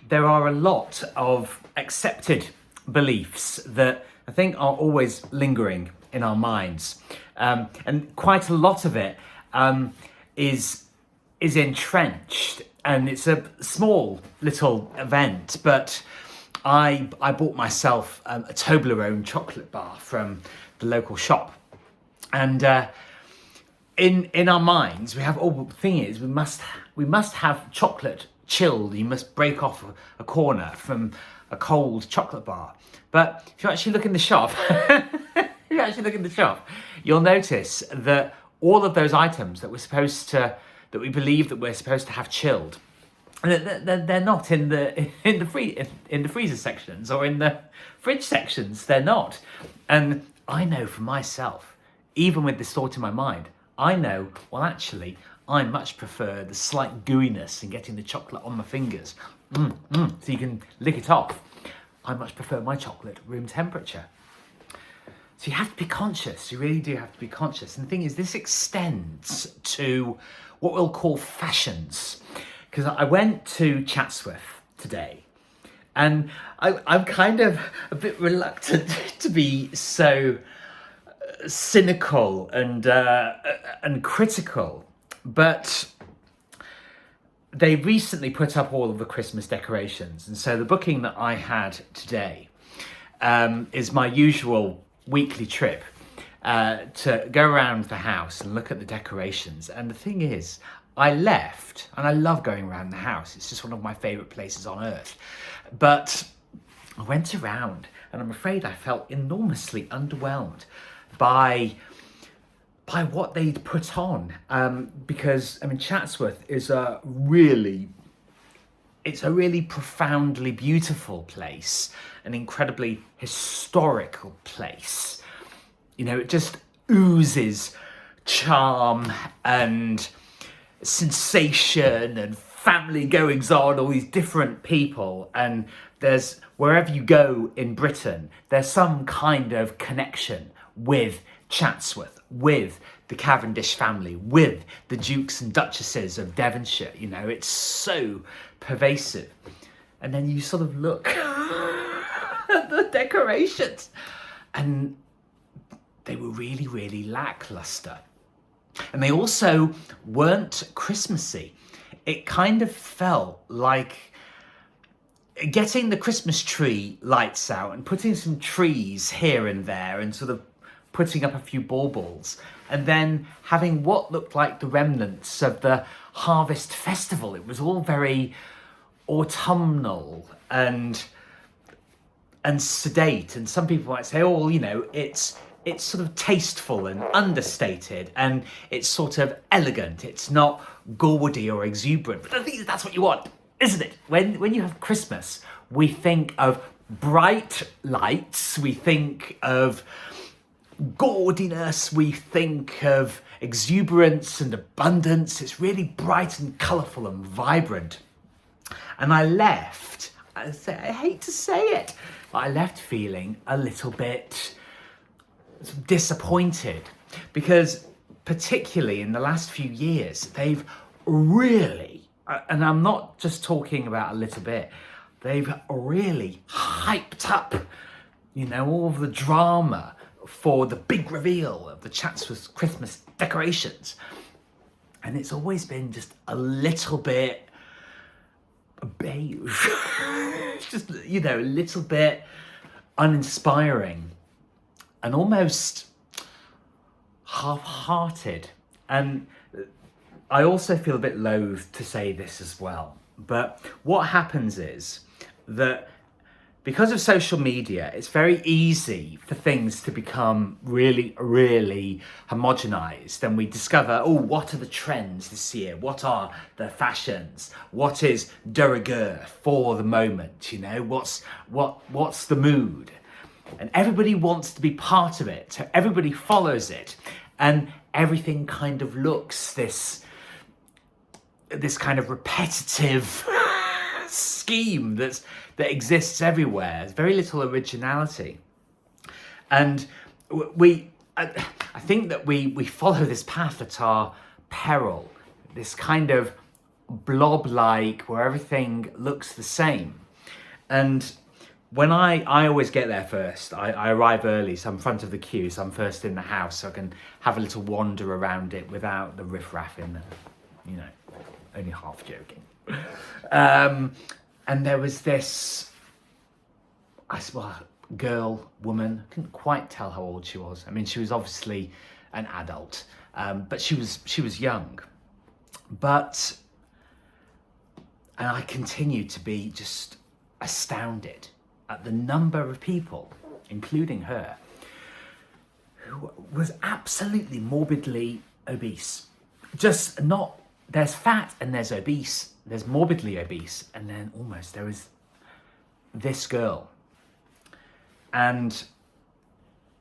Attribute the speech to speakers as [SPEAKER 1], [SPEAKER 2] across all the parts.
[SPEAKER 1] there are a lot of accepted beliefs that I think are always lingering in our minds. And quite a lot of it is entrenched, and it's a small little event, but I bought myself a Toblerone chocolate bar from the local shop. And in our minds, we have, the thing is, we must have chocolate chilled. You must break off a corner from a cold chocolate bar. But if you actually look in the shop, you'll notice that all of those items that we believe that we're supposed to have chilled, they're not in the freezer sections or in the fridge sections. They're not. And I know for myself, even with this thought in my mind, I know, well, actually, I much prefer the slight gooiness and getting the chocolate on my fingers, so you can lick it off. I much prefer my chocolate room temperature. So you have to be conscious. You really do have to be conscious. And the thing is, this extends to what we'll call fashions. Because I went to Chatsworth today, and I'm kind of a bit reluctant to be so cynical and critical, but they recently put up all of the Christmas decorations, and so the booking that I had today is my usual weekly trip to go around the house and look at the decorations. And the thing is, I left, and I love going around the house. It's just one of my favourite places on earth. But I went around, and I'm afraid I felt enormously underwhelmed by what they'd put on, because Chatsworth is a really profoundly beautiful place, an incredibly historical place. You know, it just oozes charm and sensation and family goings on, all these different people, and there's, wherever you go in Britain, there's some kind of connection with Chatsworth, with the Cavendish family, with the Dukes and Duchesses of Devonshire. You know, it's so pervasive. And then you sort of look at the decorations, and they were really, really lackluster. And they also weren't Christmassy. It kind of felt like getting the Christmas tree lights out and putting some trees here and there and sort of putting up a few baubles, and then having what looked like the remnants of the harvest festival. It was all very autumnal and sedate, and some people might say, oh, you know, it's sort of tasteful and understated, and it's sort of elegant. It's not gaudy or exuberant, but I think that's what you want, isn't it? When you have Christmas, we think of bright lights, we think of gaudiness, we think of exuberance and abundance. It's really bright and colourful and vibrant. And I left, I hate to say it, but I left feeling a little bit disappointed, because particularly in the last few years, they've really, and I'm not just talking about a little bit, they've really hyped up, you know, all of the drama for the big reveal of the Chatsworth Christmas decorations. And it's always been just a little bit beige, just, you know, a little bit uninspiring and almost half-hearted. And I also feel a bit loath to say this as well, but what happens is that because of social media, it's very easy for things to become really, really homogenized. And we discover, oh, what are the trends this year? What are the fashions? What is de rigueur for the moment? You know, what's the mood? And everybody wants to be part of it. So everybody follows it. And everything kind of looks this kind of repetitive scheme that exists everywhere. There's very little originality. And I think that we follow this path at our peril, this kind of blob-like, where everything looks the same. And when I always get there first, I arrive early, so I'm front of the queue, so I'm first in the house, so I can have a little wander around it without the riffraff in there, you know, only half joking. And there was this, woman, I couldn't quite tell how old she was. I mean, she was obviously an adult, but she was young. And I continued to be just astounded at the number of people, including her, who was absolutely morbidly obese. Just not, there's fat and there's obese, there's morbidly obese, and then almost there was this girl. And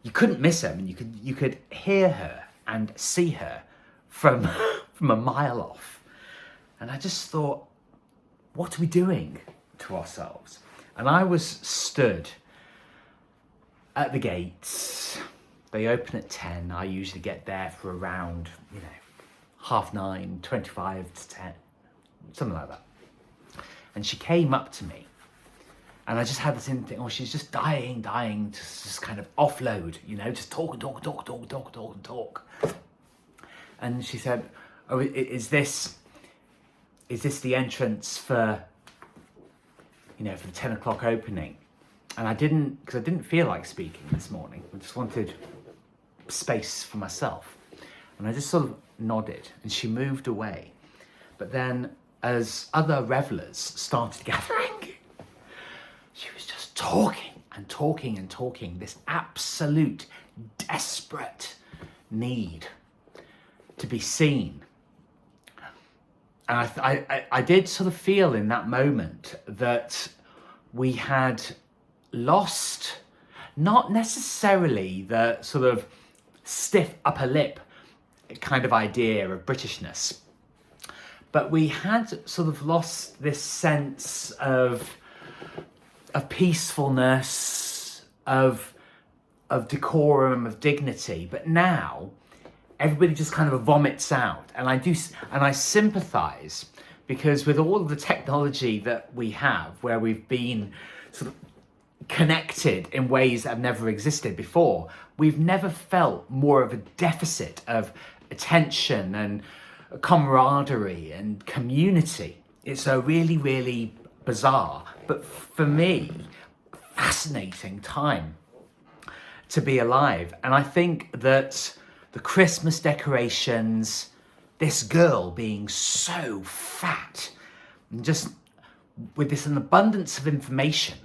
[SPEAKER 1] you couldn't miss her. I mean, you could hear her and see her from a mile off. And I just thought, what are we doing to ourselves? And I was stood at the gates. They open at 10. I usually get there for around, 9:30, 25 to 10, something like that. And she came up to me. And I just had this thing, she's just dying to just kind of offload, just talk. And she said, oh, is this the entrance for the 10 o'clock opening? And because I didn't feel like speaking this morning. I just wanted space for myself. And I just sort of nodded, and she moved away. But then as other revelers started gathering, she was just talking, this absolute desperate need to be seen. And I did sort of feel in that moment that we had lost, not necessarily the sort of stiff upper lip kind of idea of Britishness, but we had sort of lost this sense of peacefulness, of decorum, of dignity. But now everybody just kind of vomits out. And I sympathize, because with all of the technology that we have, where we've been sort of connected in ways that have never existed before, we've never felt more of a deficit of attention and camaraderie and community. It's a really, really bizarre, but for me, fascinating time to be alive. And I think that the Christmas decorations, this girl being so fat, and just with an abundance of information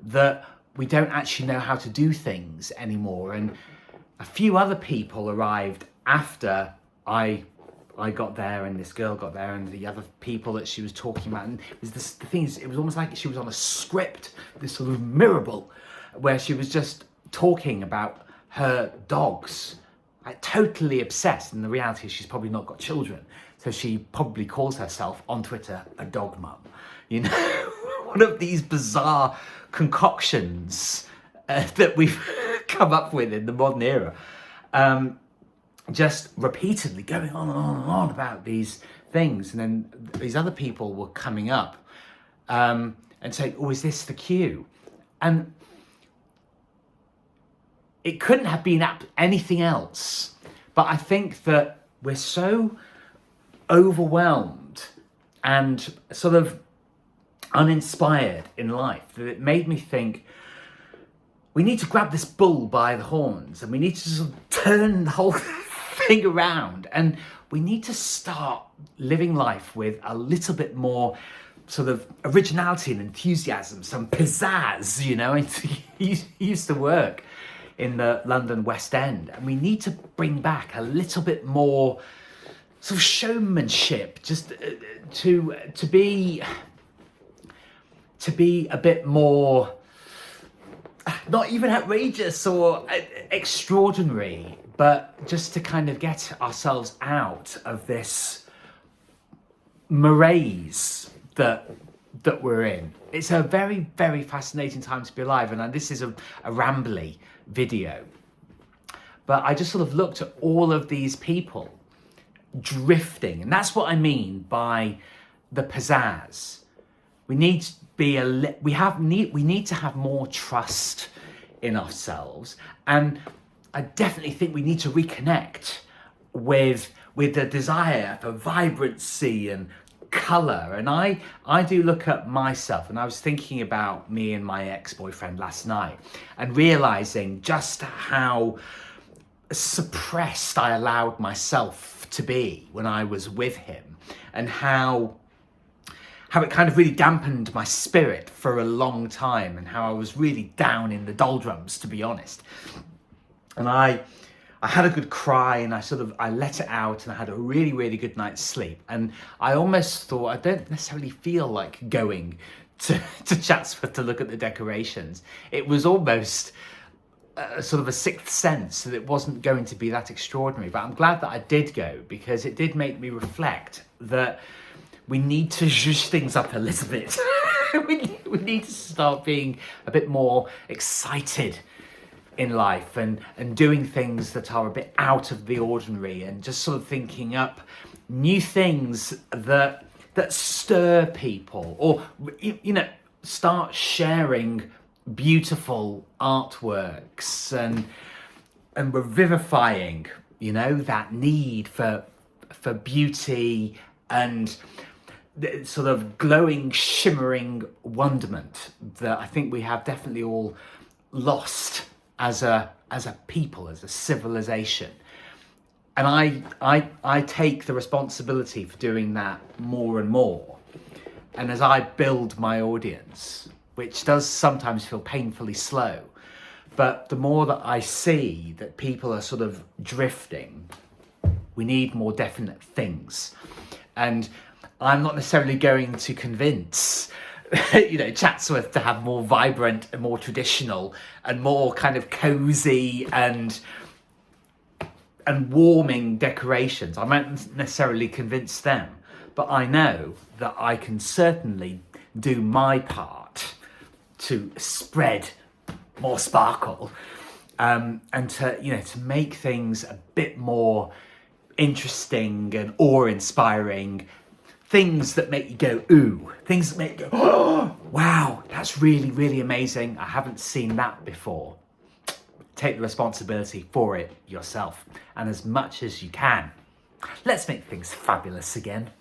[SPEAKER 1] that we don't actually know how to do things anymore. And a few other people arrived after I got there, and this girl got there, and the other people that she was talking about. And it was almost like she was on a script, this sort of mirable, where she was just talking about her dogs, like totally obsessed. And the reality is she's probably not got children, so she probably calls herself on Twitter a dog mum. One of these bizarre concoctions that we've come up with in the modern era. Just repeatedly going on and on and on about these things. And then these other people were coming up and saying, oh, is this the queue? And it couldn't have been anything else. But I think that we're so overwhelmed and sort of uninspired in life that it made me think, we need to grab this bull by the horns, and we need to sort of turn the whole thing around, and we need to start living life with a little bit more sort of originality and enthusiasm, some pizzazz, He used to work in the London West End, and we need to bring back a little bit more sort of showmanship, just to be a bit more, not even outrageous or extraordinary, but just to kind of get ourselves out of this malaise that we're in. It's a very, very fascinating time to be alive, and this is a rambly video. But I just sort of looked at all of these people drifting, and that's what I mean by the pizzazz. We need to be we need to have more trust in ourselves, and I definitely think we need to reconnect with the desire for vibrancy and colour. And I do look at myself, and I was thinking about me and my ex-boyfriend last night and realising just how suppressed I allowed myself to be when I was with him, and how it kind of really dampened my spirit for a long time, and how I was really down in the doldrums, to be honest. And I had a good cry, and I let it out, and I had a really, really good night's sleep. And I almost thought, I don't necessarily feel like going to Chatsworth to look at the decorations. It was almost sort of a sixth sense that it wasn't going to be that extraordinary. But I'm glad that I did go, because it did make me reflect that we need to zhuzh things up a little bit. we need to start being a bit more excited in life, and doing things that are a bit out of the ordinary, and just sort of thinking up new things that stir people, or start sharing beautiful artworks, and revivifying that need for beauty and sort of glowing, shimmering wonderment that I think we have definitely all lost as a people, as a civilization. And I take the responsibility for doing that more and more. And as I build my audience, which does sometimes feel painfully slow, but the more that I see that people are sort of drifting, we need more definite things. And I'm not necessarily going to convince Chatsworth to have more vibrant and more traditional and more kind of cozy and warming decorations. I won't necessarily convince them, but I know that I can certainly do my part to spread more sparkle, and to make things a bit more interesting and awe-inspiring. Things that make you go, ooh. Things that make you go, oh, wow, that's really, really amazing. I haven't seen that before. Take the responsibility for it yourself, and as much as you can. Let's make things fabulous again.